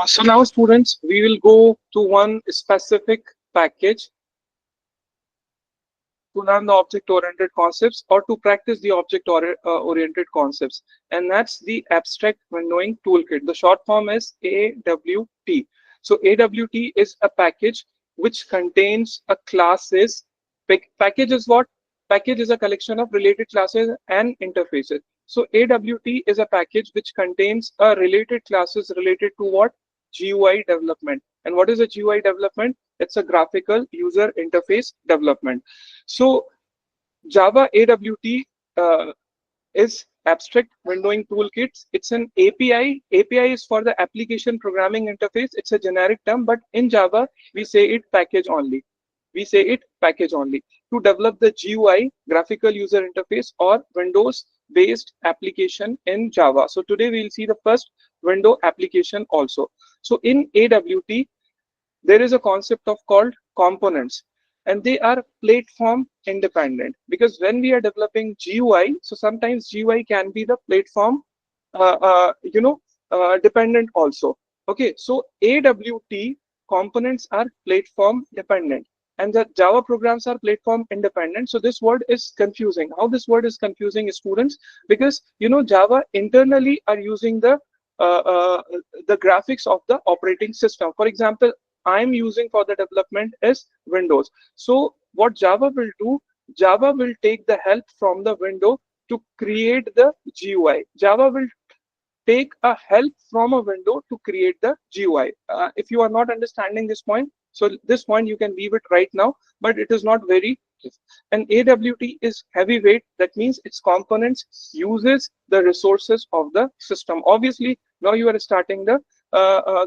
So now students, we will go to one specific package to learn the object-oriented concepts or to practice the object-oriented concepts. And that's the Abstract Windowing Toolkit. The short form is AWT. So AWT is a package which contains a classes. Package is what? Package is a collection of related classes and interfaces. So AWT is a package which contains a related classes related to what? GUI development. And what is a GUI development? It's a graphical user interface development. So Java AWT is abstract windowing toolkits. It's an API. API is for the application programming interface. It's a generic term, but in Java, we say it package only. We say it package only to develop the GUI, graphical user interface, or Windows based application in Java. So today we'll see the first window application also. So in AWT, there is a concept of called components, and they are platform independent, because when we are developing GUI, so sometimes GUI can be the platform dependent also. Okay, so AWT components are platform dependent and the Java programs are platform independent. So this word is confusing. How this word is confusing, students? Because Java internally are using uh, uh, the graphics of the operating system. For example, I'm using for the development is Windows. So what Java will do, Java will take the help from the window to create the GUI. Java will take a help from a window to create the GUI. If you are not understanding this point, so this point you can leave it right now, but it is not very. And AWT is heavyweight. That means its components uses the resources of the system. Obviously, now you are starting the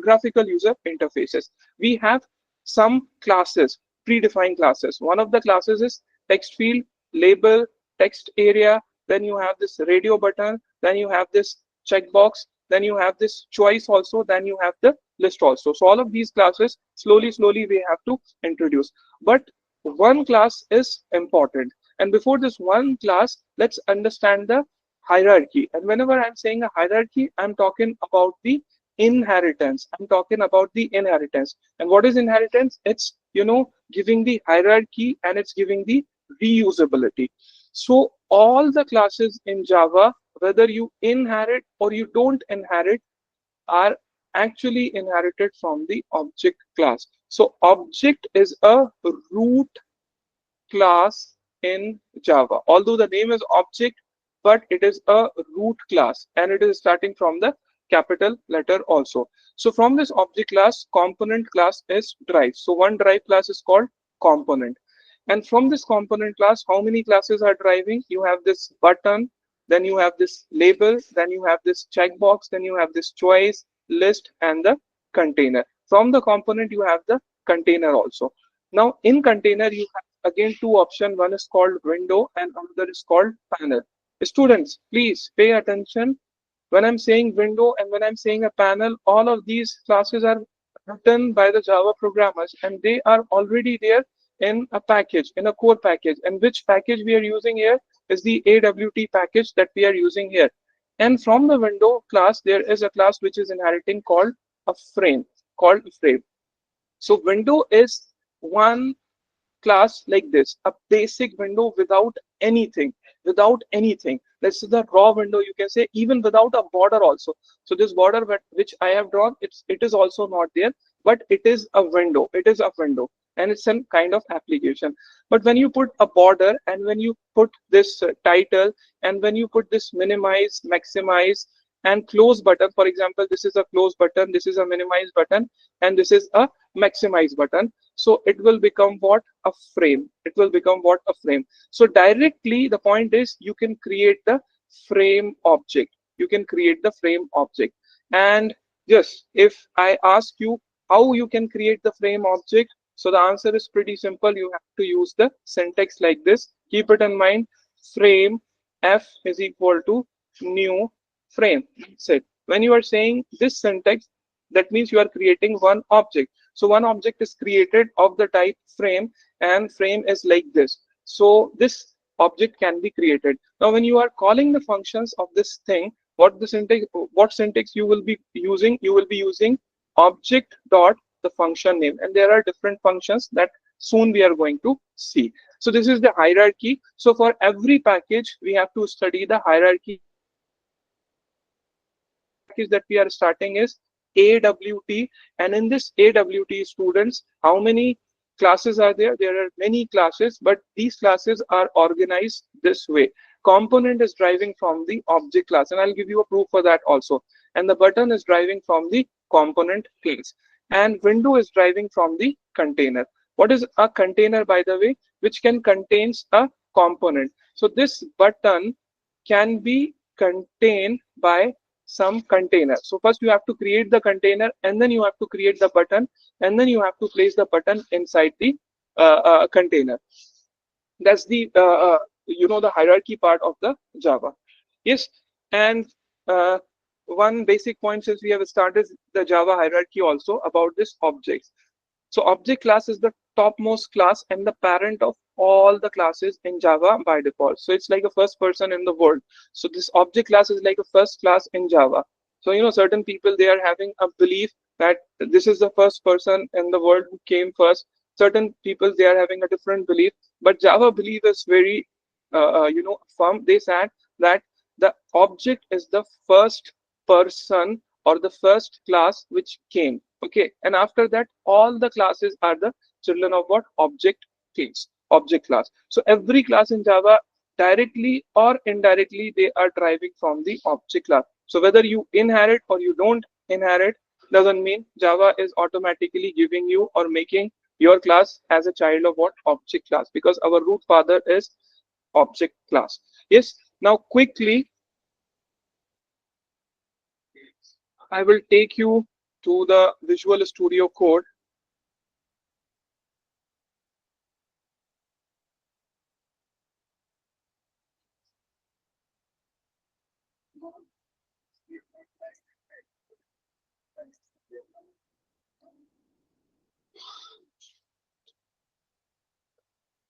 graphical user interfaces. We have some classes, predefined classes. One of the classes is text field, label, text area. Then you have this radio button. Then you have this checkbox, then you have this choice also, then you have the list also. So all of these classes slowly we have to introduce, but one class is important. And before this one class, let's understand the hierarchy. And whenever I'm saying a hierarchy, I'm talking about the inheritance. I'm talking about the inheritance. And what is inheritance? It's giving the hierarchy, and it's giving the reusability. So all the classes in Java, whether you inherit or you don't inherit, are actually inherited from the object class. So object is a root class in Java. Although the name is object, but it is a root class and it is starting from the capital letter also. So from this object class, component class is drive. So one drive class is called component. And from this component class, how many classes are driving? You have this button, then you have this label, then you have this checkbox, then you have this choice, list, and the container. From the component, you have the container also. Now in container, you have again two options. One is called window and another is called panel. Students, please pay attention. When I'm saying window and when I'm saying a panel, all of these classes are written by the Java programmers and they are already there in a package, in a core package. And which package we are using here is the AWT package that we are using here. And from the window class, there is a class which is inheriting called a frame, called frame. So window is one class like this, a basic window without anything, without anything. This is the raw window, you can say, even without a border also. So this border which I have drawn, it is also not there, but it is a window. It is a window and it's some kind of application. But when you put a border and when you put this title and when you put this minimize, maximize, and close button, for example, this is a close button, this is a minimize button, and this is a maximize button. So it will become what? A frame. It will become what? A frame. So directly the point is you can create the frame object. You can create the frame object. And yes, if I ask you how you can create the frame object, so the answer is pretty simple. You have to use the syntax like this. Keep it in mind. Frame f is equal to new frame. That's it. When you are saying this syntax, that means you are creating one object. So one object is created of the type frame, and frame is like this. So this object can be created. Now when you are calling the functions of this thing, what syntax you will be using? You will be using object dot the function name, and there are different functions that soon we are going to see. So this is the hierarchy. So for every package we have to study the hierarchy. Package that we are starting is AWT, and in this AWT, students, how many classes are there? There are many classes, but these classes are organized this way. Component is driving from the object class, and I'll give you a proof for that also. And the button is driving from the component class, and window is driving from the container. What is a container, by the way? Which can contains a component. So this button can be contained by some container. So first you have to create the container, and then you have to create the button, and then you have to place the button inside the container. That's the the hierarchy part of the Java. Yes, and uh, one basic point since we have started the Java hierarchy also about this objects. So object class is the topmost class and the parent of all the classes in Java by default. So it's like a first person in the world. So this object class is like a first class in Java. So certain people, they are having a belief that this is the first person in the world who came first. Certain people, they are having a different belief, but Java belief is very firm. They said that the object is the first person or the first class which came. Okay, and after that all the classes are the children of what? Object class. Object class. So every class in Java, directly or indirectly, they are deriving from the object class. So whether you inherit or you don't inherit doesn't mean Java is automatically giving you or making your class as a child of what? Object class, because our root father is object class. Yes, now quickly I will take you to the Visual Studio Code.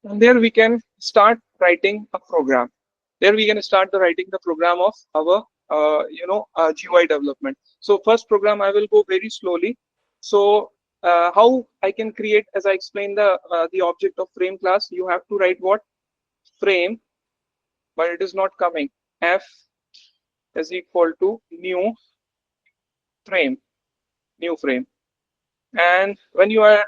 And there we can start writing a program. There we can start the writing the program of our GUI development. So first program I will go very slowly. So how I can create, as I explained, the object of frame class, you have to write what? Frame, but it is not coming. F is equal to frame, new frame. And when you are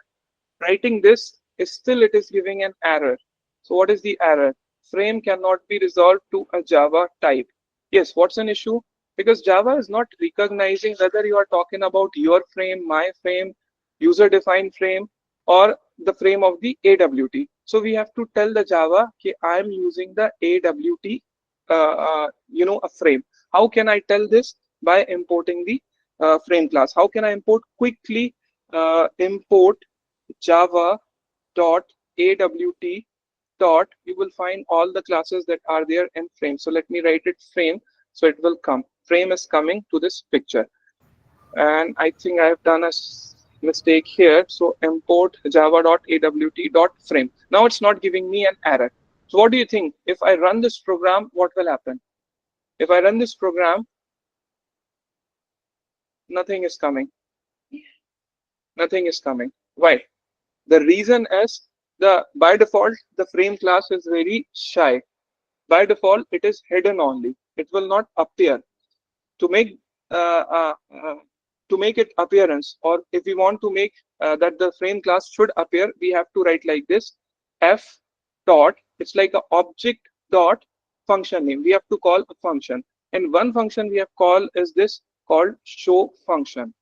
writing this, still it is giving an error. So what is the error? Frame cannot be resolved to a Java type. Yes, what's an issue? Because Java is not recognizing whether you are talking about your frame, my frame, user defined frame, or the frame of the AWT. So we have to tell the Java that I am using the AWT a frame. How can I tell this? By importing the frame class. How can I import? Quickly import java.awt dot, you will find all the classes that are there in frame. So let me write it frame, so it will come. Frame is coming to this picture, and I think I have done a mistake here. So import java.awt.frame. Now it's not giving me an error. So what do you think? If I run this program, what will happen? If I run this program, nothing is coming. Nothing is coming. Why? The reason is, by default the frame class is very shy. By default it is hidden only. It will not appear. To make uh, uh, uh, to make it appearance, or if we want to make that the frame class should appear, we have to write like this: f dot, it's like a object dot function name. We have to call a function, and one function we have called is this called show function.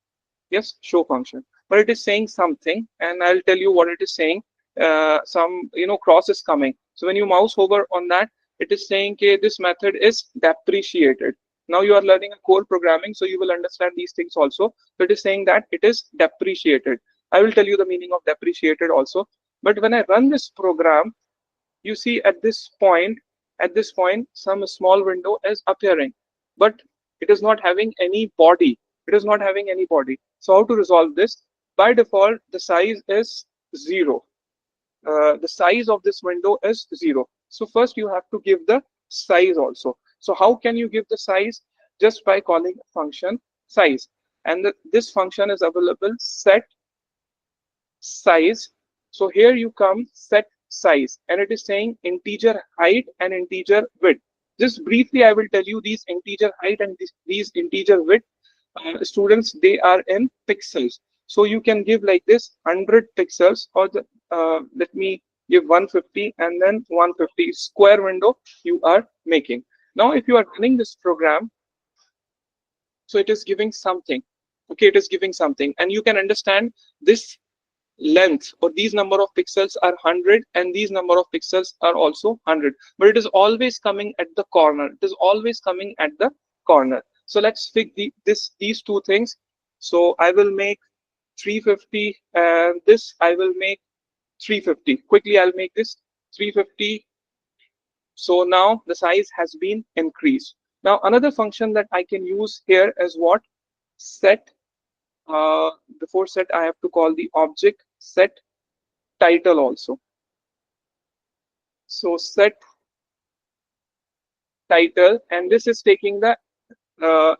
Yes, show function, but it is saying something, and I'll tell you what it is saying. Some cross is coming. So when you mouse over on that, it is saying okay, this method is depreciated. Now you are learning a core programming, so you will understand these things also. So it is saying that it is depreciated. I will tell you the meaning of depreciated also. But when I run this program, you see at this point some small window is appearing, but it is not having any body. It is not having any body. So how to resolve this? By default the size is 0. The size of this window is 0. So first you have to give the size also. So how can you give the size? Just by calling function size. and this function is available set size. So here you come set size, and it is saying integer height and integer width. Just briefly, I will tell you these integer height and these integer width. Students, they are in pixels. So you can give like this 100 pixels, or let me give 150 and then 150 square window you are making. Now, if you are running this program, so it is giving something. Okay, it is giving something, and you can understand this length or these number of pixels are 100 and these number of pixels are also 100, but it is always coming at the corner. It is always coming at the corner. So let's fix these two things. So I will make 350 and this I will make 350. Quickly I'll make this 350. So now the size has been increased. Now another function that I can use here is what? Set. Before set, I have to call the object set title also. So set title, and this is taking the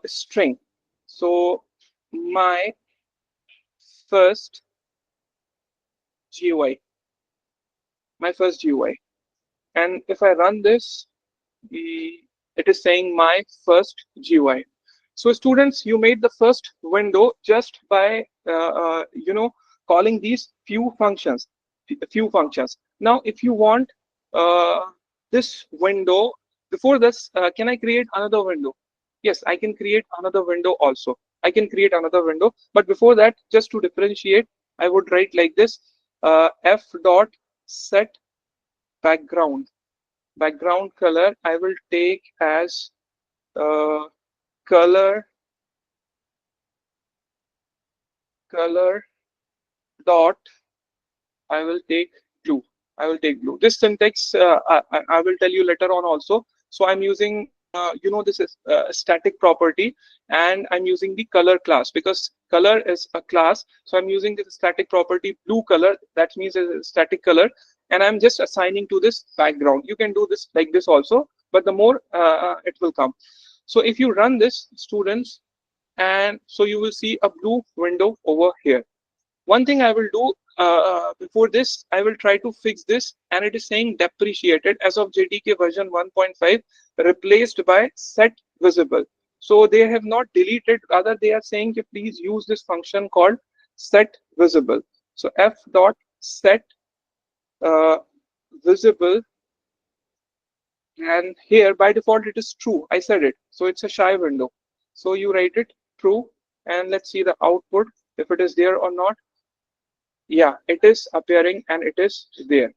string. So my first GUI, and if I run this, it is saying my first GUI. So students, you made the first window just by calling these few functions. Now, if you want uh, this window, before this, can I create another window? Yes, I can create another window also. I can create another window, but before that, just to differentiate, I would write like this: f dot set background. Background color I will take as color dot, I will take blue. I will take blue. This syntax I will tell you later on also. So I'm using this is a static property, and I'm using the color class because color is a class. So I'm using this static property blue color. That means it's a static color, and I'm just assigning to this background. You can do this like this also, but the more it will come. So if you run this, students, and so you will see a blue window over here. One thing I will do before this, I will try to fix this, and it is saying depreciated as of JDK version 1.5 replaced by set visible. So they have not deleted, rather they are saying please use this function called set visible. So f dot set visible, and here by default it is true. I said it, so it's a shy window. So you write it true, and let's see the output if it is there or not. Yeah, it is appearing and it is there.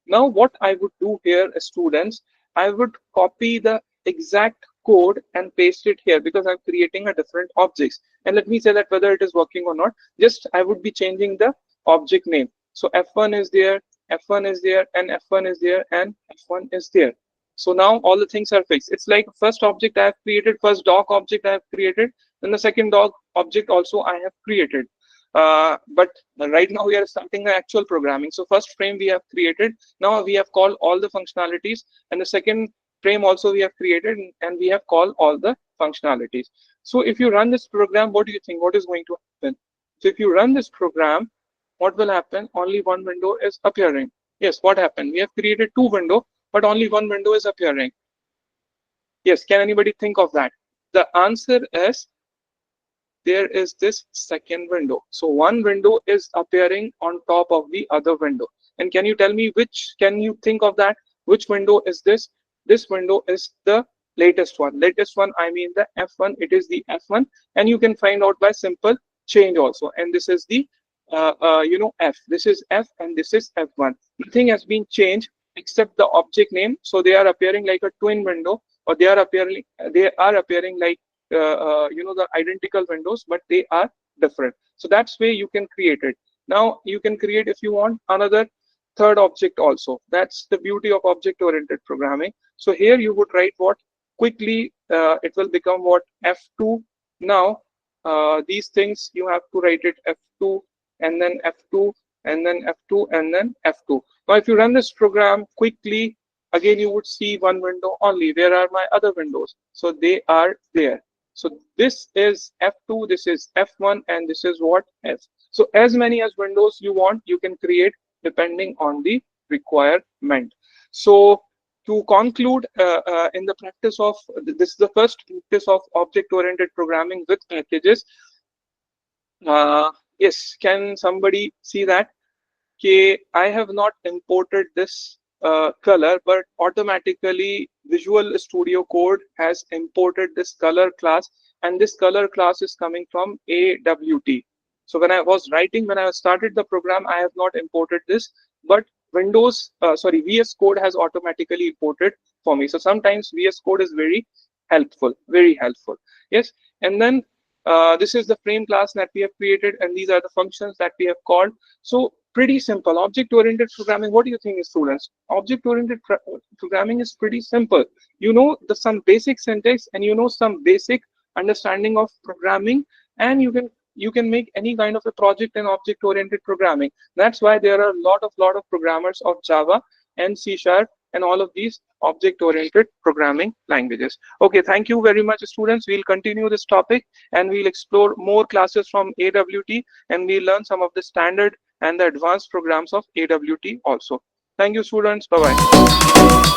Now what I would do here, students, I would copy the exact code and paste it here because I'm creating a different objects. And let me say that whether it is working or not, just I would be changing the object name. So F1 is there, F1 is there, and F1 is there, and F1 is there. So now all the things are fixed. It's like first object I have created, first dog object I have created, then the second dog object also I have created. But right now we are starting the actual programming. So first frame we have created. Now we have called all the functionalities, and the second frame also we have created, and we have called all the functionalities. So if you run this program, what do you think? What is going to happen? So if you run this program, what will happen? Only one window is appearing. Yes, what happened? We have created two windows, but only one window is appearing. Yes, can anybody think of that? The answer is there is this second window. So one window is appearing on top of the other window. And can you tell me which, can you think of that? Which window is this? This window is the latest one. Latest one, I mean the F1, it is the F1. And you can find out by simple change also. And this is the, F. This is F and this is F1. Nothing has been changed except the object name. So they are appearing like a twin window, or they are appearing like the identical windows, but they are different. So that's way you can create it. Now you can create, if you want, another third object also. That's the beauty of object oriented programming. So here you would write what? Quickly it will become what? F2. Now these things you have to write it F2 and then F2 and then F2 and then F2. Now if you run this program quickly, again you would see one window only. Where are my other windows? So they are there. So this is F2, this is F1, and this is what F. So as many as windows you want, you can create depending on the requirement. So to conclude, in the practice of this is the first practice of object-oriented programming with packages. Yes, can somebody see that? Okay, I have not imported this color, but automatically Visual Studio Code has imported this color class, and this color class is coming from AWT. So when I was writing, when I started the program, I have not imported this, but VS Code has automatically imported for me. So sometimes VS Code is very helpful, very helpful. Yes, and then this is the frame class that we have created, and these are the functions that we have called. So pretty simple. Object-oriented programming, what do you think, students? Object-oriented programming is pretty simple. You know some basic syntax, and you know some basic understanding of programming, and you can make any kind of a project in object-oriented programming. That's why there are a lot of programmers of Java and C# and all of these object-oriented programming languages. Okay, thank you very much, students. We'll continue this topic, and we'll explore more classes from AWT, and we'll learn some of the standard and the advanced programs of AWT also. Thank you, students. Bye-bye.